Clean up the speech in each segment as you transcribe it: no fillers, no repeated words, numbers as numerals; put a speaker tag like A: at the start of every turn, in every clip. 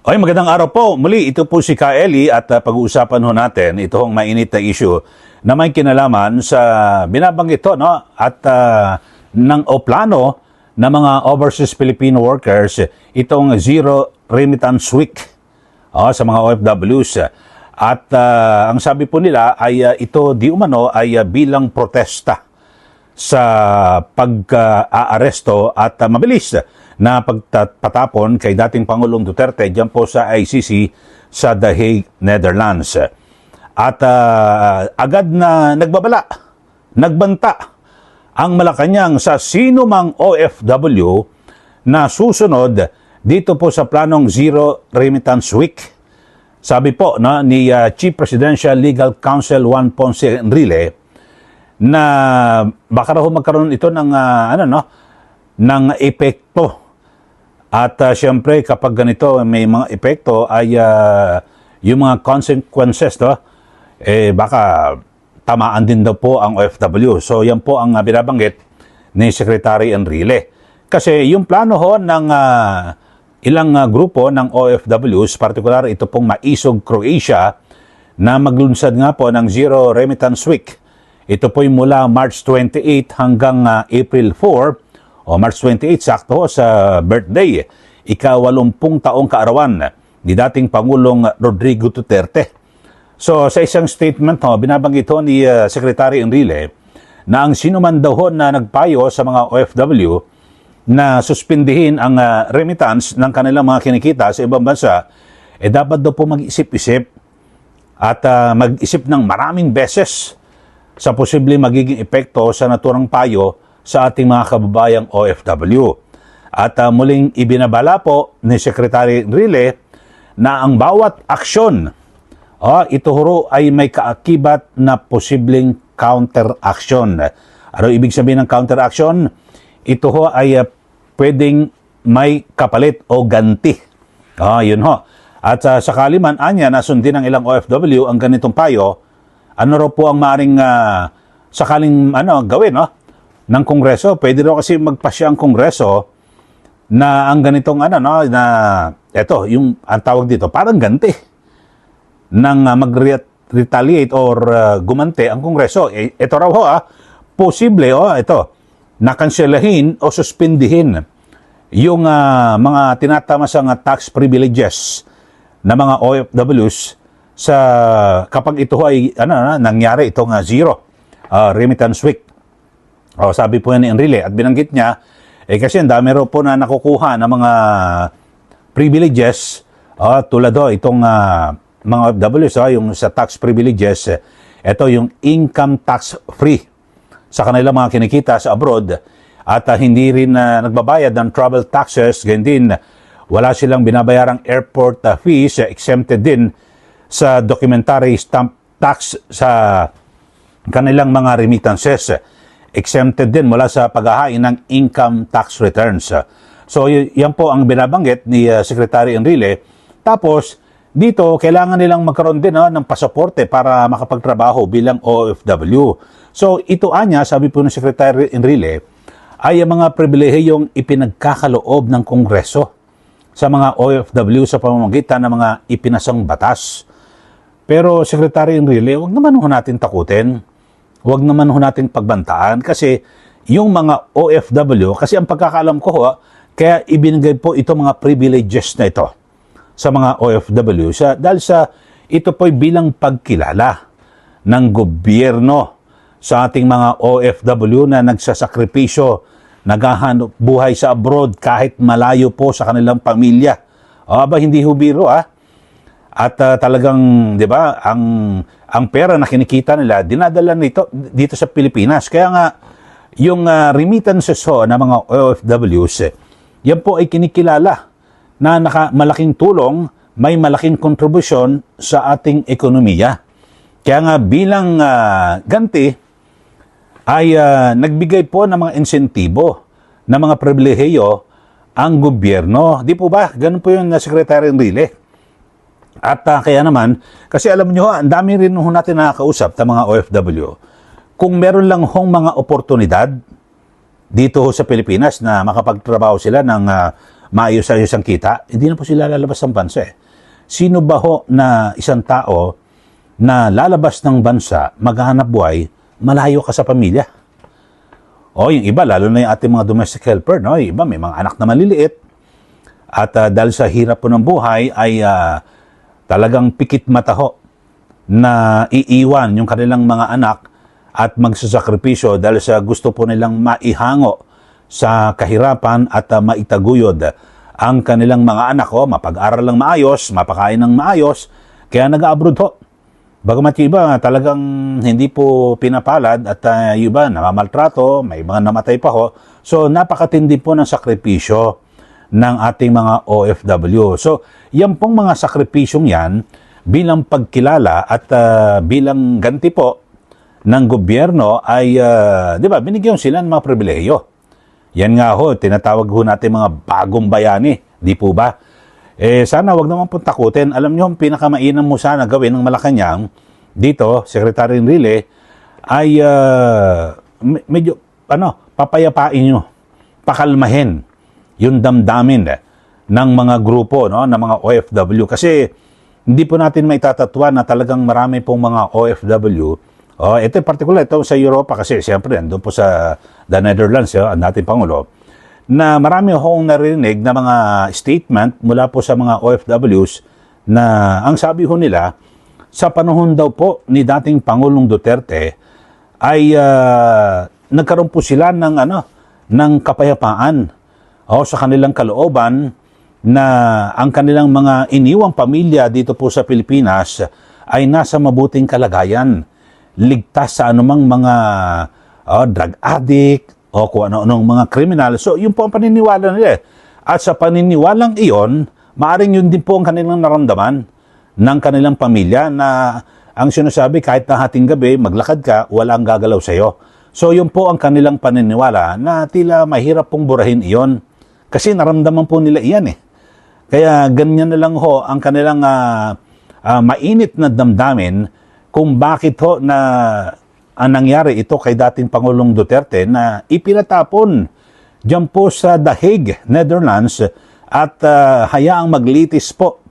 A: Okay, magandang araw po. Muli, ito po si Kaeli at pag-uusapan ho natin itong mainit na issue na may kinalaman sa binabanggit ito at ng o plano ng mga overseas Filipino workers itong Zero Remittance Week sa mga OFWs. At ang sabi po nila ay ito di umano ay bilang protesta sa pag-aaresto at mabilis na pagpatapon kay dating Pangulong Duterte dyan po sa ICC sa The Hague, Netherlands. At agad na nagbanta ang Malacanang sa sino mang OFW na susunod dito po sa planong Zero Remittance Week. Sabi po ni Chief Presidential Legal Counsel Juan Ponce Enrile na baka raw magkaroon ito ng ng epekto. At siyempre kapag ganito may mga epekto ay yung mga consequences baka tamaan din daw po ang OFW. So yan po ang binabanggit ni Secretary Enrile. Kasi yung plano ho ng ilang grupo ng OFWs, partikular ito pong Maisog Croatia, na maglunsad nga po ng Zero Remittance Week. Ito po mula March 28 hanggang April 4, o March 28, sakto sa birthday, ika-80 taong kaarawan ni dating Pangulong Rodrigo Duterte. So sa isang statement binabanggit ni Secretary Enrile na ang sinuman daw na nagpayo sa mga OFW na suspindihin ang remittance ng kanilang mga kinikita sa ibang bansa, dapat daw po mag-isip-isip at mag-isip ng maraming beses sa posibleng magiging epekto sa naturang payo sa ating mga kababayang OFW. At muling ibinabala po ni Secretary Enrile na ang bawat aksyon, ito huro ay may kaakibat na posibleng counter-action. Ano ibig sabihin ng counter-action? Ito ho ay pwedeng may kapalit o ganti. Yun ho. At sakali man anya na sundin ng ilang OFW ang ganitong payo, ano raw po ang maaaring sakaling gawin ng Kongreso? Pwede raw kasi magpasya ang Kongreso na ang ganitong na eto yung ang tawag dito parang ganti nang mag-retaliate or gumante ang Kongreso. Ito raw ho posible ito nakanselahin o suspindihin yung mga tinatamasang tax privileges na mga OFWs sa kapag ito ay nangyari itong Zero Remittance Week. Sabi po yan ni Enrile at binanggit niya kasi ang dami raw po na nakukuha ng mga privileges tulad itong mga OFWs yung sa tax privileges, ito yung income tax free sa kanilang mga kinikita sa abroad at hindi rin nagbabayad ng travel taxes, ganyan din wala silang binabayarang airport fees, exempted din sa documentary stamp tax sa kanilang mga remittances, exempted din mula sa paghahain ng income tax returns. So yan po ang binabanggit ni Secretary Enrile. Tapos dito kailangan nilang magkaroon din ng pasaporte para makapagtrabaho bilang OFW. So ito sabi po ng Secretary Enrile ay ang mga pribilehiyong ipinagkakaloob ng Kongreso sa mga OFW sa pamamagitan ng mga ipinasang batas. Pero Secretary Enrile, huwag naman natin takutin. Huwag naman natin pagbantaan kasi yung mga OFW, kasi ang pagkakaalam ko kaya ibinigay po ito mga privileges na ito sa mga OFW dahil sa ito po'y bilang pagkilala ng gobyerno sa ating mga OFW na nagsasakripisyo, naghahanap buhay sa abroad kahit malayo po sa kanilang pamilya. Hindi hubiro At talagang, di ba, ang pera na kinikita nila, dinadala dito sa Pilipinas. Kaya nga, yung remittances ng mga OFWs, yan po ay kinikilala na malaking tulong, may malaking kontribusyon sa ating ekonomiya. Kaya nga bilang ganti, ay nagbigay po ng mga insentibo, ng mga pribilehiyo ang gobyerno. Di po ba? Ganun po yung Secretary Enrile. At kaya naman, kasi alam nyo, ang dami rin natin nakakausap ng mga OFW. Kung meron lang mga oportunidad dito sa Pilipinas na makapagtrabaho sila ng maayos-ayos ang kita, hindi na po sila lalabas ng bansa eh. Sino ba ho na isang tao na lalabas ng bansa, maghahanap buhay, malayo ka sa pamilya? O yung iba, lalo na yung ating mga domestic helper, no? Yung iba may mga anak na maliliit. At dahil sa hirap po ng buhay, ay talagang pikit mata ho na iiwan yung kanilang mga anak at magsasakripisyo dahil sa gusto po nilang maihango sa kahirapan at maitaguyod ang kanilang mga anak ko, mapag-aral ng maayos, mapakain ng maayos, kaya nag-abroad ho. Bagamat yung iba talagang hindi po pinapalad at yung iba namamaltrato, may mga namatay pa ho. So napakatindi po ng sakripisyo ng ating mga OFW. So yan pong mga sakripisyong yan bilang pagkilala at bilang ganti po ng gobyerno ay, di ba, binigyan sila ng mga pribilehiyo. Yan nga ho, tinatawag ho natin mga bagong bayani, di po ba? Sana wag naman pong takutin. Alam nyo, ang pinakamainam mo sana gawin ng Malacanang, dito, Secretary Enrile, ay medyo, papayapain nyo, pakalmahin yung damdamin ng mga grupo, no, ng mga OFW. Kasi, hindi po natin maitatatuan na talagang marami pong mga OFW. Ito in particular, ito sa Europa kasi siyempre andun po sa the Netherlands, ang dating Pangulo, na marami akong narinig na mga statement mula po sa mga OFWs na ang sabi ho nila, sa panahon daw po ni dating Pangulong Duterte ay nagkaroon po sila ng kapayapaan sa kanilang kalooban na ang kanilang mga iniwang pamilya dito po sa Pilipinas ay nasa mabuting kalagayan, ligtas sa anumang mga drug addict o kung ano-anong mga kriminal. So, yun po ang paniniwala nila. At sa paniniwalang iyon, maaring yun din po ang kanilang naramdaman ng kanilang pamilya na ang sinasabi, kahit na hating gabi, maglakad ka, walang gagalaw sa'yo. So, yun po ang kanilang paniniwala na tila mahirap pong burahin iyon. Kasi naramdaman po nila iyan eh. Kaya ganyan na lang ho ang kanilang mainit na damdamin kung bakit ho na ang nangyari ito kay dating Pangulong Duterte na ipinatapon dyan po sa The Hague, Netherlands at hayaang maglitis po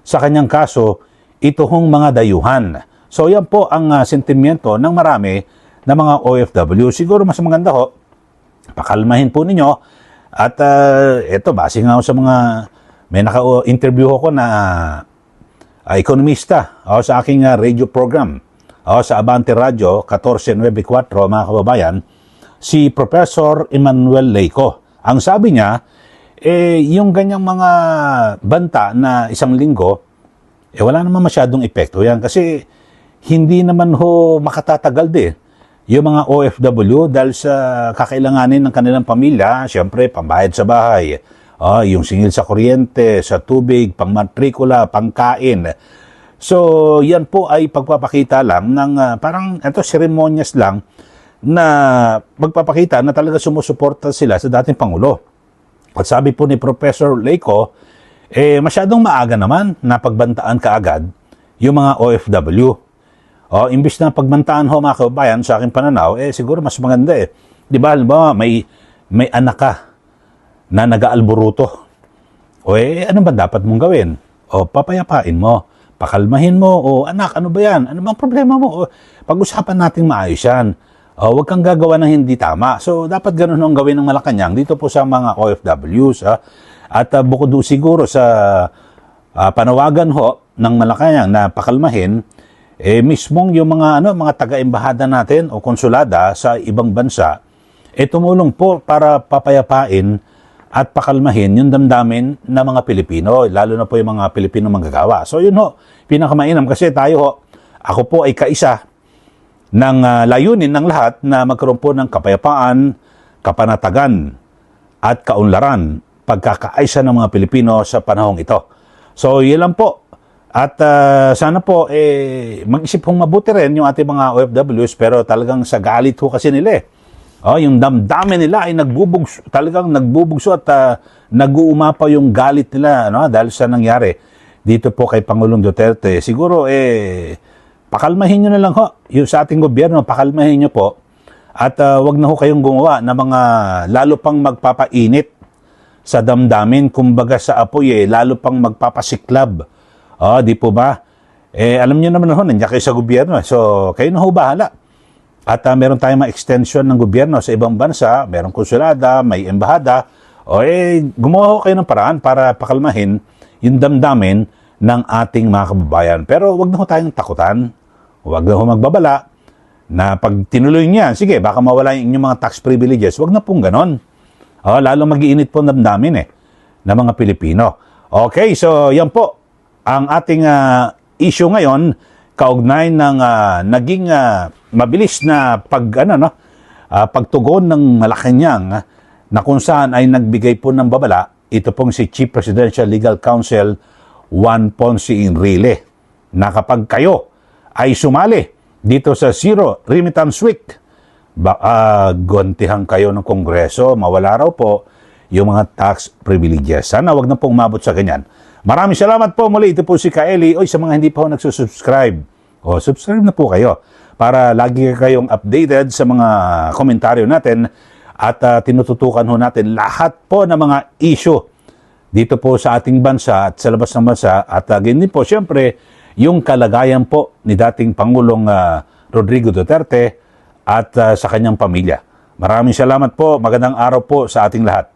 A: sa kanyang kaso ito hong mga dayuhan. So yan po ang sentimiento ng marami na mga OFW. Siguro mas maganda ho, pakalmahin po ninyo at ito base nga sa mga may naka-interview ako na ekonomista sa aking radio program sa Abante Radio 1494 mga kababayan, si Professor Emmanuel Leico. Ang sabi niya, yung ganyang mga banta na isang linggo, wala naman masyadong epekto yan kasi hindi naman ho makatatagal din yung mga OFW dahil sa kakailanganin ng kanilang pamilya, siyempre pambayad sa bahay, yung singil sa kuryente, sa tubig, pangmatrikula, pangkain. So, yan po ay pagpapakita lang ng parang ito seremonyas lang na magpapakita na talaga sumusuporta sila sa dating Pangulo. At sabi po ni Professor Leico, masyadong maaga naman na pagbantaan kaagad yung mga OFW. Imbis na pagbantaan ho mga kababayan sa aking pananaw, siguro mas maganda eh. Di ba, may anak ka na nag-aalburuto. Ano ba dapat mong gawin? Papayapain mo, pakalmahin mo, anak, ano ba yan? Ano bang problema mo? Pag-usapan natin maayos yan. Huwag kang gagawa ng hindi tama. So, dapat ganun ang gawin ng Malacanang dito po sa mga OFWs. At bukod siguro sa panawagan ho ng Malacanang na pakalmahin, mismong yung mga taga-embahada natin o konsulada sa ibang bansa, tumulong po para papayapain at pakalmahin yung damdamin ng mga Pilipino, lalo na po yung mga Pilipino manggagawa. So yun ho, pinakamainam kasi tayo ho, ako po ay kaisa ng layunin ng lahat na magkaroon po ng kapayapaan, kapanatagan at kaunlaran pagkakaisa ng mga Pilipino sa panahong ito. So yun lang po. At sana po mag-isip hong mabuti rin yung ating mga OFWs pero talagang sa galit ho kasi nila yung damdamin nila ay talagang nagbubugso at nag-uumapa yung galit nila dahil sa nangyari dito po kay Pangulong Duterte. Siguro pakalmahin nyo na lang ho yung sa ating gobyerno, pakalmahin nyo po at wag na ho kayong gumawa ng mga lalo pang magpapainit sa damdamin, kumbaga sa apoy lalo pang magpapasiklab. Di po ba? Alam niyo naman ho, nandiyan kayo sa gobyerno. So, kayo na ho bahala. At meron tayong ma-extension ng gobyerno sa ibang bansa, merong konsulada, may embahada. Gumawa ho kayo ng paraan para pakalmahin yung damdamin ng ating mga kababayan. Pero wag na ho tayong takutan. Wag na ho magbabala na pag tinuloy niya, sige, baka mawala yung inyong mga tax privileges. Wag na pong ganon. Lalo mag-iinit po ng damdamin ng mga Pilipino. Okay, so yan po ang ating issue ngayon, kaugnay ng naging mabilis na pagtugon ng Malacanang na kung saan ay nagbigay po ng babala ito pong si Chief Presidential Legal Counsel Juan Ponce Enrile na kapag kayo ay sumali dito sa Zero Remittance Week, baka gontihan kayo ng Kongreso, mawala raw po yung mga tax privileges. Sana wag na pong mabot sa ganyan. Maraming salamat po muli. Ito po si Kaeli. Sa mga hindi pa po nagsusubscribe, subscribe na po kayo para lagi kayong updated sa mga komentaryo natin at tinututukan ho natin lahat po ng mga issue dito po sa ating bansa at sa labas ng bansa at ganyan po siyempre yung kalagayan po ni dating Pangulong Rodrigo Duterte at sa kanyang pamilya. Maraming salamat po. Magandang araw po sa ating lahat.